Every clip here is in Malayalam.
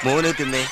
മോന് തിന്നേ.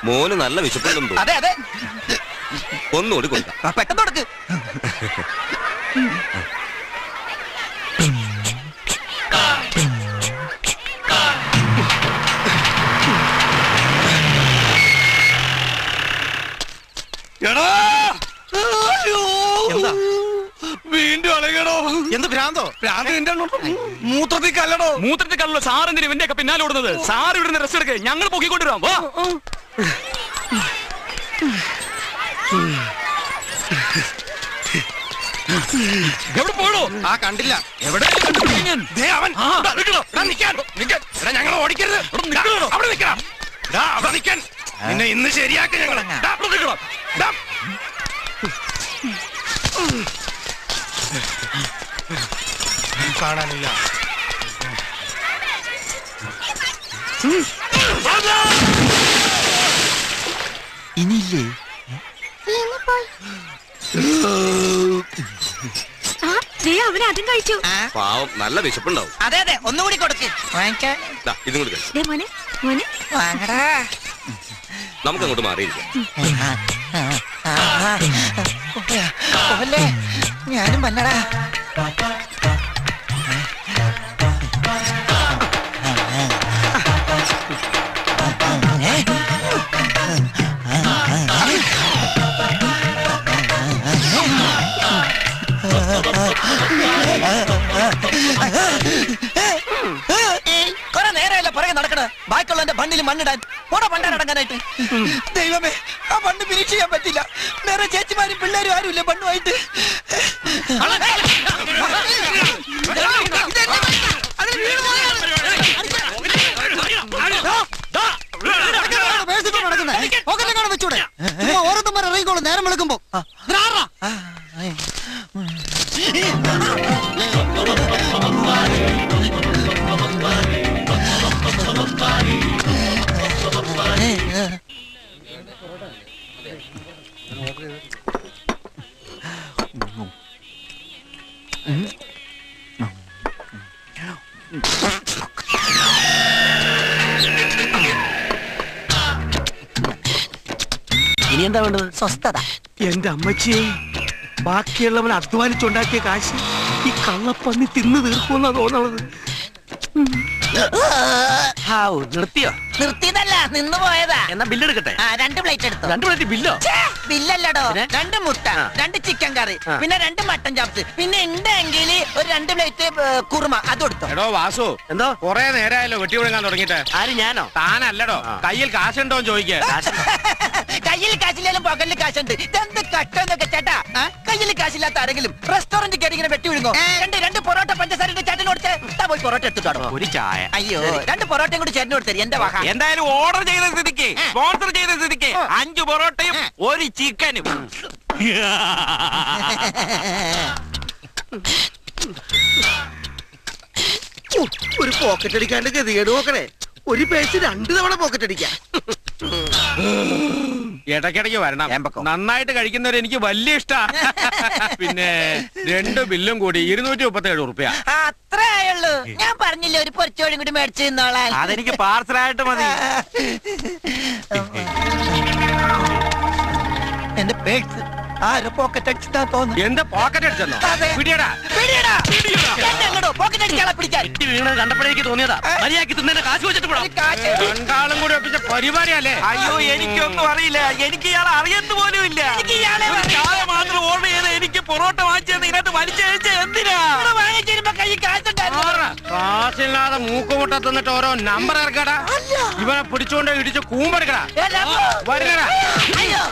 മോന് നല്ല വിശപ്പുണ്ടെന്ന് തോന്നുന്നു. അതെ അതെ, ഒന്നുകൂടി കൊടുക്കാം. പെട്ടെന്ന് കൊടുക്ക്. വീണ്ടും അളകടോ. എന്ത് ഭ്രാന്തോ? മൂത്രത്തിൽ കല്ലടോ. മൂത്രത്തിൽ കല്ലോ. സാറിന്റെ ഇവന്റെ ഒക്കെ പിന്നാലെ ഓടുന്നത്. സാർ ഇവിടുന്ന് റെസ്റ്റ് എടുക്കുക, ഞങ്ങൾ പൊക്കിക്കൊണ്ടുവരാം. വാ. എവിടെ പോണോ? ആ കണ്ടില്ല. എവിടെ ഞങ്ങൾ ഓടിക്കരുത്. അവിടെ നിൽക്കണം. അവിടെ നിൽക്കാൻ നിന്നെ ഇന്ന് ശരിയാക്കി ഞങ്ങൾ. കാണാനില്ല. ഇനിയില്ലേ? അവനെ അതും കഴിച്ചു. പാവം നല്ല വിശപ്പുണ്ടാവും. അതെ അതെ, ഒന്നുകൂടി കൊടുക്ക്. വാങ്ങിക്കാൻ ഇതും കൂടി കഴിച്ചു. വാങ്ങടാ. നമുക്കങ്ങോട്ട് മാറിയിരിക്കാം. ഞാനും വന്നടാ. കൊറേ നേരമല്ല പുറകെ നടക്കണ. ബാക്കിയുള്ള ബണ്ണിൽ മണ്ണിടാൻ ഓടെ പണ്ടാടങ്ങാനായിട്ട്. ദൈവമേ, ആ ബണ്ണ് ഫിനിഷ് ചെയ്യാൻ പറ്റില്ല. വേറെ ചേച്ചിമാരും പിള്ളേരും ആരുമില്ല ബണ്ണുമായിട്ട്. വെച്ചൂടെ ഓരോരുത്തന്മാർ ഇറങ്ങിക്കോളൂ നേരം വിളിക്കുമ്പോ. ഇനി എന്താ വേണ്ടത്? സ്വസ്ഥത. എന്റെ അമ്മച്ചിയെ, ബാക്കിയുള്ളവൻ അധ്വാനിച്ചുണ്ടാക്കിയ കാശ് ഈ കള്ളപ്പന്നി തിന്നു തീർക്കുമെന്നാ തോന്നുന്നത്. നിർത്തിയോ? നിർത്തിയതല്ല, നിന്ന് പോയതാ. എന്നാ ബില്ലെടുക്കട്ടെ. 2 പ്ലേറ്റ് എടുത്തു. 2 പ്ലേറ്റ് ബില്ലോ? ബില്ലല്ലടോ, 2 മുട്ട, 2 ചിക്കൻ കറി, പിന്നെ 2 മട്ടൻ ചാപ്സ്, പിന്നെ ഉണ്ടെങ്കിൽ ഒരു 2 പ്ലേറ്റ് കുറുമ അത് കൊടുത്തു. എടോ വാസു, എന്തോ കൊറേ നേരമായല്ലോ വെട്ടി വിഴുങ്ങാൻ തുടങ്ങിട്ട്. ആര്? ഞാനോ? താനല്ലടോ. കയ്യിൽ കാശുണ്ടോന്ന് ചോദിക്കേ. കയ്യിൽ കാശില്ലാലും പകലിൽ കാശുണ്ട്. ഇതെന്ത് കട്ടൊന്നൊക്കെ ചേട്ടാ. കയ്യിൽ കാശില്ലാത്ത ആരെങ്കിലും റെസ്റ്റോറന്റ് കയറി ഇങ്ങനെ വെട്ടി വിഴുങ്ങോ? 2 പൊറോട്ട പഞ്ചസാരയുടെ ചേട്ടന് കൊടുത്തേ. പോയി പൊറോട്ട എടുത്തിട്ടോ. ഒരു ചായ. അയ്യോ, 2 പൊറോട്ടയും കൂടി ചേട്ടന് കൊടുത്തേ. എന്റെ വക. എന്തായാലും ഓർഡർ ചെയ്ത സ്ഥിതിക്ക്, സ്പോൺസർ ചെയ്ത സ്ഥിതിക്ക് 5 പൊറോട്ടയും 1 ചിക്കനും. ഒരു പോക്കറ്റ് അടിക്കാണ്ട് ഗതികേട് നോക്കണേ. ഒരു പേഴ്സ് 2 തവണ പോക്കറ്റ് അടിക്കാം. ഇടയ്ക്കിടയ്ക്ക് വരണം. നന്നായിട്ട് കഴിക്കുന്നവർ എനിക്ക് വലിയ ഇഷ്ടാ. പിന്നെ 2 ബില്ലും കൂടി 237 റുപ്യ. അത്രേ ആയുള്ളൂ. ഞാൻ പറഞ്ഞില്ലേ ഒരു പൊരിച്ചോടും കൂടി മേടിച്ചു തിന്നോളാൻ. അതെനിക്ക് പാർസലായിട്ട് മതി. എന്റെ പേഴ്സ് ആരോ പോക്കറ്റ് അടിച്ചിട്ടാ തോന്നുന്നു. എന്ത് പോക്കറ്റ് അടിച്ചെന്നോ? അതെ. പിടിയടാ. പോക്കറ്റ് അടിച്ചാളെ പിടിക്കാൻ വീണത് കണ്ടപ്പോഴേക്ക് തോന്നിയതാ. മര്യാദയ്ക്ക് തിന്നെ കാശ് വെച്ചിട്ട് പോടാ. കാശ് രണ്ടാളും കൂടി ഒപ്പിച്ച പരിപാടിയല്ലേ? അയ്യോ എനിക്കൊന്നും അറിയില്ല, എനിക്ക് ഇയാളെ അറിയുന്ന പോലും ഇല്ല. ചായ മാത്രം ഓർഡർ ചെയ്ത് എനിക്ക് പൊറോട്ട വാങ്ങിച്ചത് ഇതിനകത്ത് വലിച്ചഴിച്ച എന്തിനാ? വാങ്ങിച്ചിരുമ്പോ കൈ കാശുണ്ടായിരുന്നു. കാശില്ലാതെ മൂക്കുമുട്ട തിന്നിട്ട് ഓരോ നമ്പർ ഇറക്കടാ. ഇവനെ പിടിച്ചോണ്ട് ഇടിച്ച് കൂമ്പെടുക്കടാ. വരണടാ. അയ്യോ